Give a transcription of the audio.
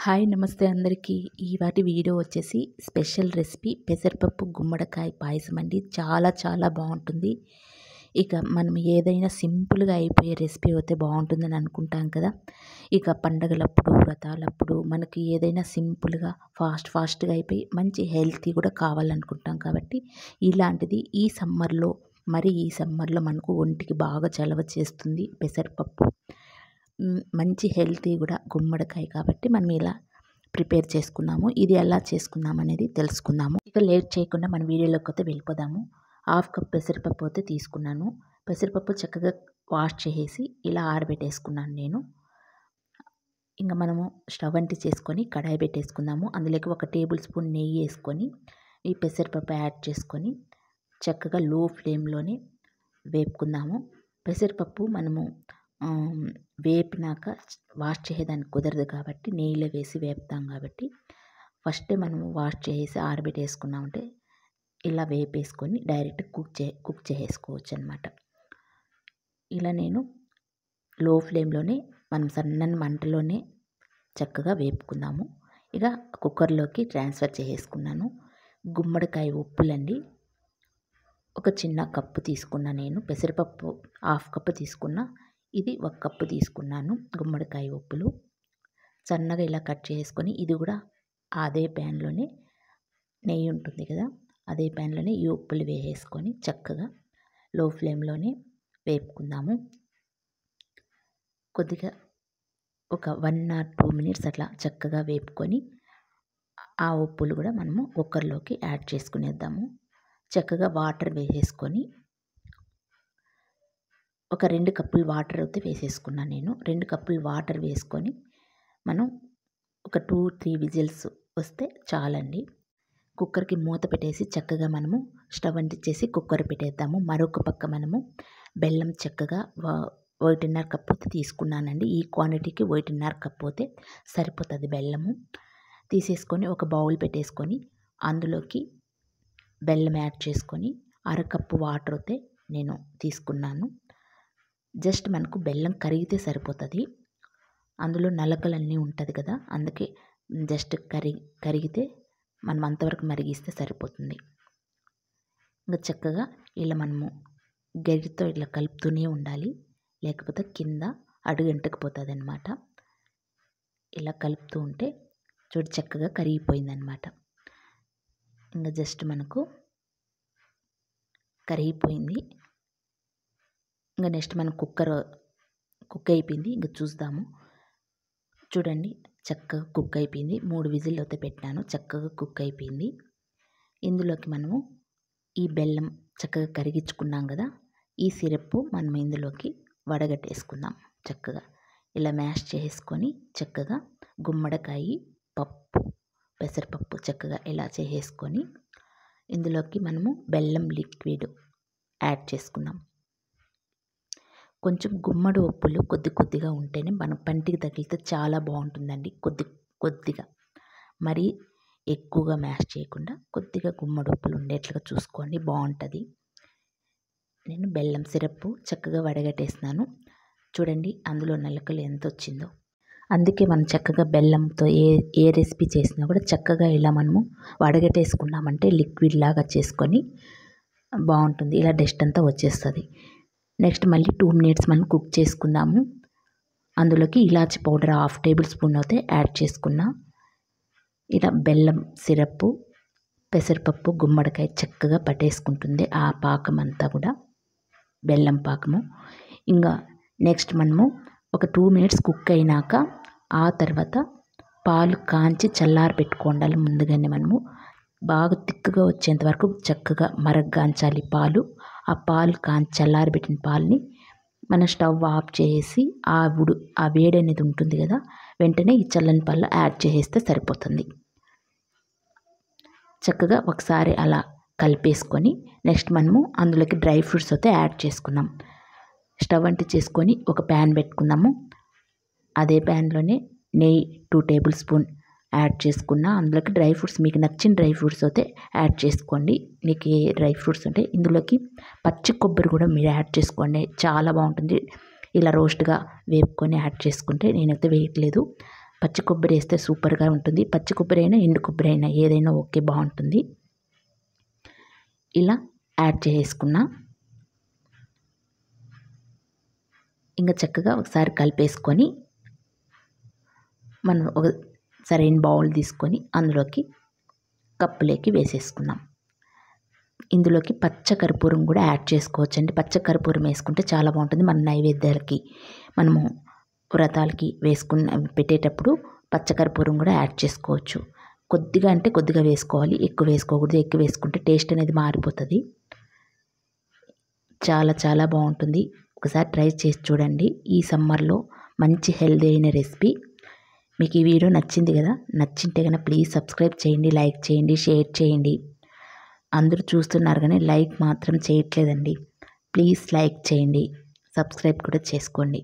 Hi నమస్తే అందరికీ. ఈవాటి video వచ్చేసి స్పెషల్ రెసిపీ పెసరపప్పు గుమ్మడికాయ పాయసం అండి. చాలా చాలా బాగుంటుంది. ఇక మనం ఏదైనా సింపుల్గా అయిపోయే రెసిపీ అయితే బాగుంటుందని అనుకుంటాం కదా. ఇక పండగలప్పుడు వ్రతాలప్పుడు మనకి ఏదైనా సింపుల్గా ఫాస్ట్గా అయిపోయి మంచి హెల్తీ కూడా కావాలనుకుంటాం. కాబట్టి ఇలాంటిది ఈ సమ్మర్లో మనకు ఒంటికి బాగా చలవ చేస్తుంది పెసరపప్పు. మంచి హెల్తీ కూడా గుమ్మడికాయ కాబట్టి మనం ఇలా ప్రిపేర్ చేసుకుందాము. ఇది ఎలా చేసుకుందాం అనేది తెలుసుకుందాము. ఇక లేట్ చేయకుండా మన వీడియోలోకి అయితే వెళ్ళిపోదాము. 1/2 కప్ పెసరపప్పు అయితే తీసుకున్నాను. పెసరపప్పు చక్కగా వాష్ చేసేసి ఇలా ఆరబెట్టేసుకున్నాను నేను. ఇంకా మనము స్టవ్ అంటి చేసుకొని కడాయి పెట్టేసుకుందాము. అందులోకి 1 టేబుల్ స్పూన్ నెయ్యి వేసుకొని ఈ పెసరపప్పు యాడ్ చేసుకొని చక్కగా లో ఫ్లేమ్లోనే వేపుకుందాము. పెసరపప్పు మనము వేపినాక వాష్ చేసేదానికి కుదరదు కాబట్టి నెయ్యిలో వేసి వేపుతాం కాబట్టి ఫస్టే మనము వాష్ చేసి ఆరబెట్టేసుకున్నామంటే ఇలా వేపేసుకొని డైరెక్ట్ కుక్ చేసేసుకోవచ్చు అనమాట. ఇలా నేను లో ఫ్లేమ్లోనే మనం సన్నని మంటలోనే చక్కగా వేపుకుందాము. ఇక కుక్కర్లోకి ట్రాన్స్ఫర్ చేసేసుకున్నాను. గుమ్మడికాయ ఉప్పులండి, ఒక చిన్న కప్పు తీసుకున్నా నేను. పెసరపప్పు 1/2 కప్పు తీసుకున్నా, ఇది 1 కప్పు తీసుకున్నాను. గుమ్మడికాయ ఉప్పులు సన్నగా ఇలా కట్ చేసుకొని ఇది కూడా అదే ప్యాన్లోనే నెయ్యి ఉంటుంది కదా, అదే ప్యాన్లోనే ఈ ఉప్పులు వేసేసుకొని చక్కగా లో ఫ్లేమ్లోనే వేపుకుందాము. కొద్దిగా ఒక 1 or 2 minutes అట్లా చక్కగా వేపుకొని ఆ ఉప్పులు కూడా మనము కుక్కర్లోకి యాడ్ చేసుకునేద్దాము. చక్కగా వాటర్ వేసేసుకొని ఒక 2 కప్పులు వాటర్ అయితే వేసేసుకున్నాను నేను. 2 కప్పులు వాటర్ వేసుకొని మనం ఒక 2-3 విజిల్స్ వస్తే చాలండి. కుక్కర్కి మూత పెట్టేసి చక్కగా మనము స్టవ్ అంటించేసి కుక్కర్ పెట్టేద్దాము. మరొక పక్క మనము బెల్లం చక్కగా 1.5 కప్పు అయితే తీసుకున్నానండి. ఈ క్వాంటిటీకి 1.5 కప్పు అయితే సరిపోతుంది బెల్లము. తీసేసుకొని ఒక బౌల్ పెట్టేసుకొని అందులోకి బెల్లం యాడ్ చేసుకొని 1/2 కప్పు వాటర్ అయితే నేను తీసుకున్నాను. జస్ట్ మనకు బెల్లం కరిగితే సరిపోతుంది. అందులో నలకలన్నీ ఉంటుంది కదా, అందుకే జస్ట్ కరిగితే మనం అంతవరకు మరిగిస్తే సరిపోతుంది. ఇంకా చక్కగా ఇలా మనము గరిటతో ఇట్లా కలుపుతూనే ఉండాలి, లేకపోతే కింద అడుగంటకపోతుంది అనమాట. ఇలా కలుపుతూ ఉంటే చూడు చక్కగా కరిగిపోయిందనమాట. ఇంకా జస్ట్ మనకు కరిగిపోయింది. ఇంకా నెక్స్ట్ మనం కుక్ అయిపోయింది. ఇంకా చూద్దాము. చూడండి చక్కగా కుక్ అయిపోయింది. 3 విజిల్ అయితే పెట్టాను, చక్కగా కుక్ అయిపోయింది. ఇందులోకి మనము ఈ బెల్లం చక్కగా కరిగించుకున్నాం కదా, ఈ సిరప్ మనం ఇందులోకి వడగట్టేసుకుందాం. చక్కగా ఇలా మ్యాష్ చేసుకొని చక్కగా గుమ్మడికాయ పప్పు పెసరపప్పు చక్కగా ఇలా చేసేసుకొని ఇందులోకి మనము బెల్లం లిక్విడ్ యాడ్ చేసుకుందాం. కొంచెం గుమ్మడి ఉప్పులు కొద్దిగా ఉంటేనే మన పంటికి తగిలితే చాలా బాగుంటుందండి. కొద్దిగా మరీ ఎక్కువగా మ్యాష్ చేయకుండా కొద్దిగా గుమ్మడి ఉప్పులు ఉండేట్లుగా చూసుకోండి, బాగుంటుంది. నేను బెల్లం సిరప్ చక్కగా వడగట్టేసినాను. చూడండి అందులో నలకలు ఎంత వచ్చిందో. అందుకే మనం చక్కగా బెల్లంతో ఏ రెసిపీ చేసినా కూడా చక్కగా ఇలా మనము వడగట్టేసుకున్నామంటే లిక్విడ్ లాగా చేసుకొని బాగుంటుంది. ఇలా డస్ట్ అంతా వచ్చేస్తుంది. నెక్స్ట్ మళ్ళీ 2 minutes మనం కుక్ చేసుకుందాము. అందులోకి ఇలాచి పౌడర్ 1/2 టేబుల్ స్పూన్ అయితే యాడ్ చేసుకున్నా. ఇలా బెల్లం సిరప్ పెసరపప్పు గుమ్మడికాయ చక్కగా పట్టేసుకుంటుంది ఆ పాకం అంతా కూడా, బెల్లం పాకము. ఇంకా నెక్స్ట్ మనము ఒక 2 minutes కుక్ అయినాక ఆ తర్వాత పాలు కాంచి చల్లారి పెట్టుకోండాలి. ముందుగానే మనము బాగా తిక్కుగా వచ్చేంత వరకు చక్కగా మరగ్గాంచాలి పాలు. ఆ పాలు చల్లారబెట్టిన పాలని మన స్టవ్ ఆఫ్ చేసి ఆ వేడి అనేది ఉంటుంది కదా, వెంటనే ఈ చల్లని పాలు యాడ్ చేసేస్తే సరిపోతుంది. చక్కగా ఒకసారి అలా కలిపేసుకొని నెక్స్ట్ మనము అందులోకి డ్రై ఫ్రూట్స్ అయితే యాడ్ చేసుకుందాం. స్టవ్ అంటి చేసుకొని ఒక ప్యాన్ పెట్టుకుందాము. అదే ప్యాన్లోనే నెయ్యి 2 టేబుల్ స్పూన్ యాడ్ చేసుకున్న. అందులోకి డ్రై ఫ్రూట్స్ మీకు నచ్చిన డ్రై ఫ్రూట్స్ అయితే యాడ్ చేసుకోండి. మీకు ఏ డ్రై ఫ్రూట్స్ ఉంటే ఇందులోకి పచ్చి కొబ్బరి కూడా మీరు యాడ్ చేసుకోండి, చాలా బాగుంటుంది. ఇలా రోస్ట్గా వేపుకొని యాడ్ చేసుకుంటే నేనైతే వేయట్లేదు, పచ్చి కొబ్బరి వేస్తే సూపర్గా ఉంటుంది. పచ్చి కొబ్బరి అయినా ఎండు కొబ్బరి అయినా ఏదైనా ఓకే, బాగుంటుంది. ఇలా యాడ్ చేసుకున్నా. ఇంకా చక్కగా ఒకసారి కలిపేసుకొని మనం ఒక సరైన బౌల్ తీసుకొని అందులోకి కప్పులోకి వేసేసుకున్నాం. ఇందులోకి పచ్చకర్పూరం కూడా యాడ్ చేసుకోవచ్చండి. పచ్చకర్పూరం వేసుకుంటే చాలా బాగుంటుంది. మన నైవేద్యాలకి, మనము వ్రతాలకి పెట్టేటప్పుడు పచ్చకర్పూరం కూడా యాడ్ చేసుకోవచ్చు. కొద్దిగా అంటే కొద్దిగా వేసుకోవాలి, ఎక్కువ వేసుకోకూడదు. ఎక్కువ వేసుకుంటే టేస్ట్ అనేది మారిపోతుంది. చాలా చాలా బాగుంటుంది. ఒకసారి ట్రై చేసి చూడండి. ఈ సమ్మర్లో మంచి హెల్దీ అయిన రెసిపీ. మీకు ఈ వీడియో నచ్చింది కదా? నచ్చింటే కనుక ప్లీజ్ సబ్స్క్రైబ్ చేయండి, లైక్ చేయండి, షేర్ చేయండి. అందరూ చూస్తున్నారు కానీ లైక్ మాత్రం చేయట్లేదండి. ప్లీజ్ లైక్ చేయండి, సబ్స్క్రైబ్ కూడా చేసుకోండి.